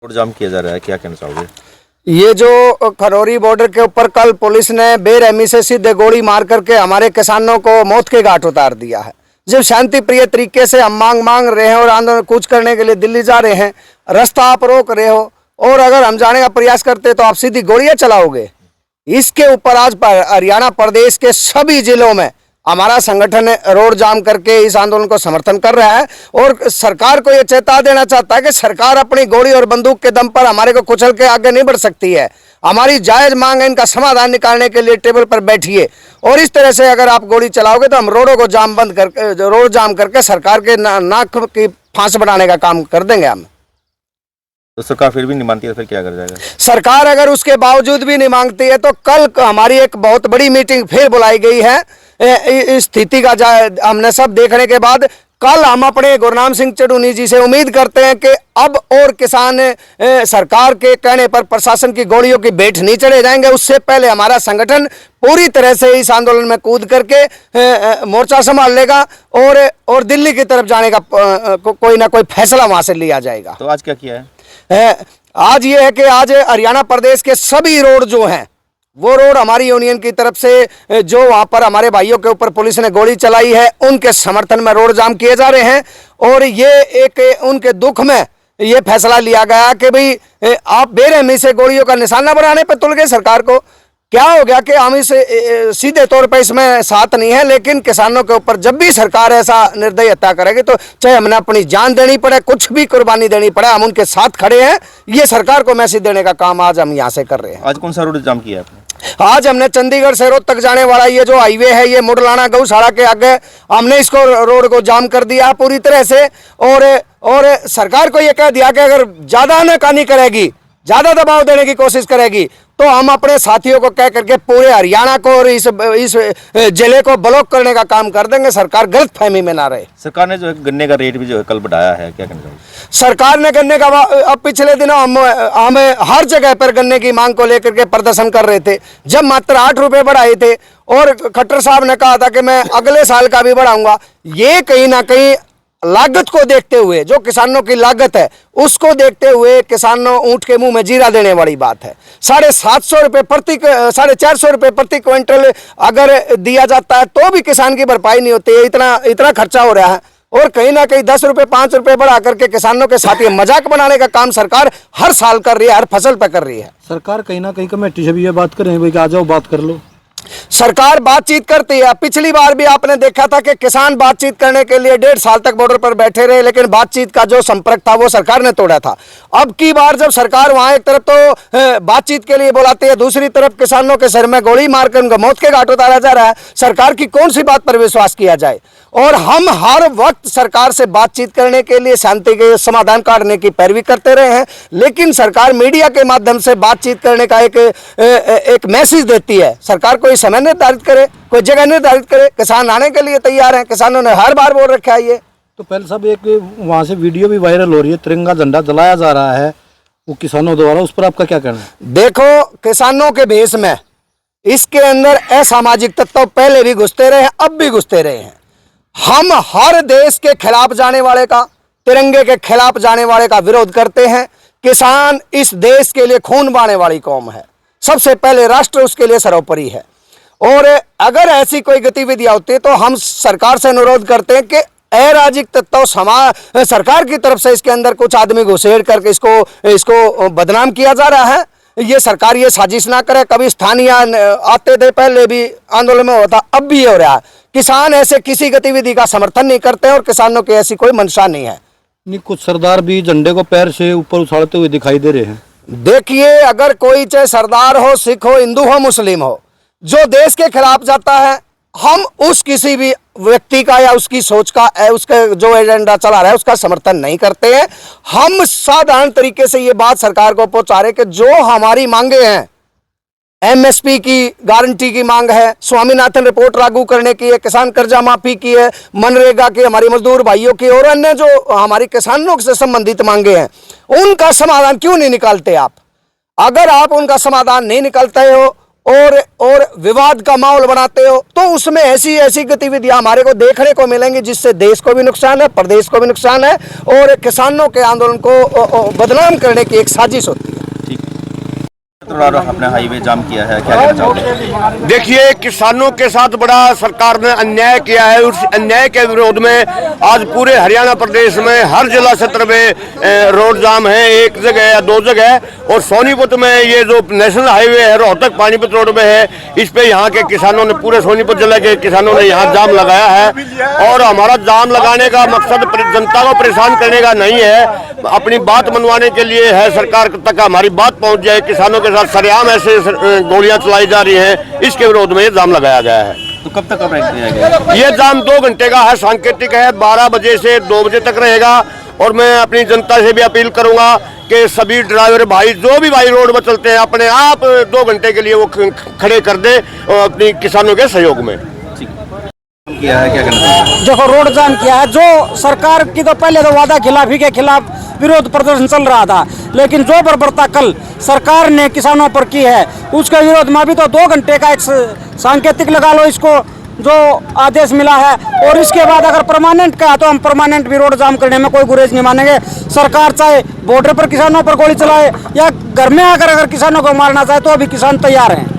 जाम किया जा रहा है, क्या कहना चाहोगे? ये जो खरौरी बॉर्डर के ऊपर कल पुलिस ने बेरहमी से सीधे गोली मार करके हमारे किसानों को मौत के घाट उतार दिया है। जब शांति प्रिय तरीके से हम मांग रहे हैं और आंदोलन कूच करने के लिए दिल्ली जा रहे हैं, रास्ता आप रोक रहे हो और अगर हम जाने का प्रयास करते तो आप सीधी गोलियां चलाओगे। इसके ऊपर आज हरियाणा प्रदेश के सभी जिलों में हमारा संगठन रोड जाम करके इस आंदोलन को समर्थन कर रहा है और सरकार को यह चेता देना चाहता है कि सरकार अपनी गोली और बंदूक के दम पर हमारे को कुचल के आगे नहीं बढ़ सकती है। हमारी जायज मांग है, इनका समाधान निकालने के लिए टेबल पर बैठिए और इस तरह से अगर आप गोली चलाओगे तो हम रोडों को जाम बंद करके रोड जाम करके सरकार के नाक की फांस बनाने का काम कर देंगे हम। तो सरकार फिर भी नहीं मानती है, फिर क्या कर जाएगा? सरकार अगर उसके बावजूद भी नहीं मांगती है तो कल हमारी एक बहुत बड़ी मीटिंग फिर बुलाई गई है। इस स्थिति का हमने सब देखने के बाद कल हम अपने गुरनाम सिंह चढ़ूनी जी से उम्मीद करते हैं कि अब और किसान सरकार के कहने पर प्रशासन की गोलियों की भेंट नहीं चढ़े जाएंगे। उससे पहले हमारा संगठन पूरी तरह से इस आंदोलन में कूद करके मोर्चा संभाल लेगा और दिल्ली की तरफ जाने का कोई ना कोई फैसला वहां से लिया जाएगा। तो आज क्या किया है? आज ये है कि आज हरियाणा प्रदेश के सभी रोड जो हैं वो रोड हमारी यूनियन की तरफ से जो वहां पर हमारे भाइयों के ऊपर पुलिस ने गोली चलाई है उनके समर्थन में रोड जाम किए जा रहे हैं और ये एक उनके दुख में ये फैसला लिया गया कि भाई आप बेरहमी से गोलियों का निशाना बनाने पर तुल गए। सरकार को क्या हो गया कि हम इस सीधे तौर पर इसमें साथ नहीं है, लेकिन किसानों के ऊपर जब भी सरकार ऐसा निर्दयी हत्या करेगी तो चाहे हमने अपनी जान देनी पड़े, कुछ भी कुर्बानी देनी पड़े, हम उनके साथ खड़े हैं। ये सरकार को मैसेज देने का काम आज हम यहाँ से कर रहे हैं। आज कौन सा रोड जाम किया आपने? आज हमने चंडीगढ़ से रोहतक जाने वाला ये जो हाईवे है, ये मुडलाना गौशाला के आगे हमने इसको रोड को जाम कर दिया पूरी तरह से और सरकार को ये कह दिया कि अगर ज्यादा आनाकानी करेगी, ज्यादा दबाव देने की कोशिश करेगी तो हम अपने साथियों को कह करके पूरे हरियाणा को और इस जिले को ब्लॉक करने का काम कर देंगे। सरकार गलत फहमी में ना रहे। सरकार ने जो है गन्ने का रेट भी जो है कल बढ़ाया है, क्या कहना चाहिए? सरकार ने गन्ने का अब पिछले दिनों हम हर जगह पर गन्ने की मांग को लेकर के प्रदर्शन कर रहे थे। जब मात्र 8 रुपए बढ़ाए थे और खट्टर साहब ने कहा था कि मैं अगले साल का भी बढ़ाऊंगा। ये कहीं ना कहीं लागत को देखते हुए, जो किसानों की लागत है उसको देखते हुए किसानों ऊंट के मुंह में जीरा देने वाली बात है। 450 रुपये 450 रुपये प्रति क्विंटल अगर दिया जाता है तो भी किसान की भरपाई नहीं होती है। इतना खर्चा हो रहा है और कहीं ना कहीं 10 रुपये 5 रुपये बढ़ा करके किसानों के साथ ये मजाक बनाने का काम सरकार हर साल कर रही है, हर फसल पर कर रही है। सरकार कहीं ना कहीं कमेटी से भी ये बात कर रहे हैं भाई कि आ जाओ बात कर लो। सरकार बातचीत करती है। पिछली बार भी आपने देखा था कि किसान बातचीत करने के लिए 1.5 साल तक बॉर्डर पर बैठे रहे, लेकिन बातचीत का जो संपर्क था वो सरकार ने तोड़ा था। अब की बार जब सरकार वहां एक तरफ तो बातचीत के लिए बुलाती है, दूसरी तरफ किसानों के सर में गोली मारकर उनका मौत के घाट उतारा जा रहा है। सरकार की कौन सी बात पर विश्वास किया जाए? और हम हर वक्त सरकार से बातचीत करने के लिए, शांति के समाधान काटने की पैरवी करते रहे हैं, लेकिन सरकार मीडिया के माध्यम से बातचीत करने का एक मैसेज देती है। सरकार कोई समय निर्धारित करे, कोई जगह निर्धारित करे। किसान आने के लिए तैयार हैं, किसानों ने हर बार बोल रखा है। ये तो पहले सब एक वहाँ से वीडियो भी वायरल हो रही है, तिरंगा झंडा जलाया जा रहा है वो किसानों द्वारा, उस पर आपका क्या कहना है? देखो, किसानों के भेष में इसके अंदर असामाजिक तत्व पहले भी घुसते रहे हैं, अब भी घुसते रहे हैं। हम हर देश के खिलाफ जाने वाले का, तिरंगे के खिलाफ जाने वाले का विरोध करते हैं। किसान इस देश के लिए खून बहाने वाली कौम है। सबसे पहले राष्ट्र उसके लिए सर्वोपरि है और अगर ऐसी कोई गतिविधियां होती है तो हम सरकार से अनुरोध करते हैं कि अराजक तत्व सरकार की तरफ से इसके अंदर कुछ आदमी घुसेड़ करके इसको बदनाम किया जा रहा है। ये सरकार ये साजिश ना करे। कभी स्थानीय आते थे, पहले भी आंदोलन में होता, अब भी हो रहा है। किसान ऐसे किसी गतिविधि का समर्थन नहीं करते और किसानों की ऐसी कोई मंशा नहीं है। नहीं, कुछ सरदार भी झंडे को पैर से ऊपर उछालते हुए दिखाई दे रहे हैं। देखिए, अगर कोई चाहे सरदार हो, सिख हो, हिंदू हो, मुस्लिम हो, जो देश के खिलाफ जाता है, हम उस किसी भी व्यक्ति का या उसकी सोच का, उसका जो एजेंडा चला रहा है उसका समर्थन नहीं करते हैं। हम साधारण तरीके से ये बात सरकार को पहुंचा रहे कि जो हमारी मांगे हैं, एमएसपी की गारंटी की मांग है, स्वामीनाथन रिपोर्ट लागू करने की है, किसान कर्जा माफी की है, मनरेगा की, हमारी मजदूर भाइयों की और अन्य जो हमारी किसानों से संबंधित मांगे हैं, उनका समाधान क्यों नहीं निकालते आप? अगर आप उनका समाधान नहीं निकालते हो और विवाद का माहौल बनाते हो, तो उसमें ऐसी गतिविधियां हमारे को देखने को मिलेंगी जिससे देश को भी नुकसान है, प्रदेश को भी नुकसान है और किसानों के आंदोलन को बदनाम करने की एक साजिश होती है। अपने हाईवे जाम किया है, क्या कहना चाहोगे? देखिए, किसानों के साथ बड़ा सरकार ने अन्याय किया है। उस अन्याय के विरोध में आज पूरे हरियाणा प्रदेश में हर जिला क्षेत्र में रोड जाम है, एक जगह या दो जगह। और सोनीपत में ये जो नेशनल हाईवे है, रोहतक पानीपत रोड में है, इस पे यहाँ के किसानों ने, पूरे सोनीपत जिले के किसानों ने यहाँ जाम लगाया है। और हमारा जाम लगाने का मकसद जनता को परेशान करने का नहीं है, अपनी बात मनवाने के लिए है। सरकार तक हमारी बात पहुँच जाए। किसानों के साथ सरेआम ऐसे गोलियां चलाई जा रही हैं, इसके विरोध में ये जाम लगाया गया है। तो कब तक ब्रेक दिया गया? ये जाम 2 घंटे का है, सांकेतिक है, 12 बजे से 2 बजे तक रहेगा। और मैं अपनी जनता से भी अपील करूंगा कि सभी ड्राइवर भाई, जो भी भाई रोड पर चलते हैं, अपने आप 2 घंटे के लिए वो खड़े कर दे अपनी किसानों के सहयोग में। किया है, क्या कहना चाहोगे? देखो, रोड जाम किया है। जो सरकार की तो पहले तो वादा खिलाफी के खिलाफ विरोध प्रदर्शन चल रहा था, लेकिन जो बर्बरता कल सरकार ने किसानों पर की है, उसके विरोध में भी तो 2 घंटे का एक सांकेतिक लगा लो इसको, जो आदेश मिला है। और इसके बाद अगर परमानेंट का है तो हम परमानेंट भी रोड जाम करने में कोई गुरेज नहीं मानेंगे। सरकार चाहे बॉर्डर पर किसानों पर गोली चलाए या घर में आकर अगर किसानों को मारना चाहे तो अभी किसान तैयार हैं।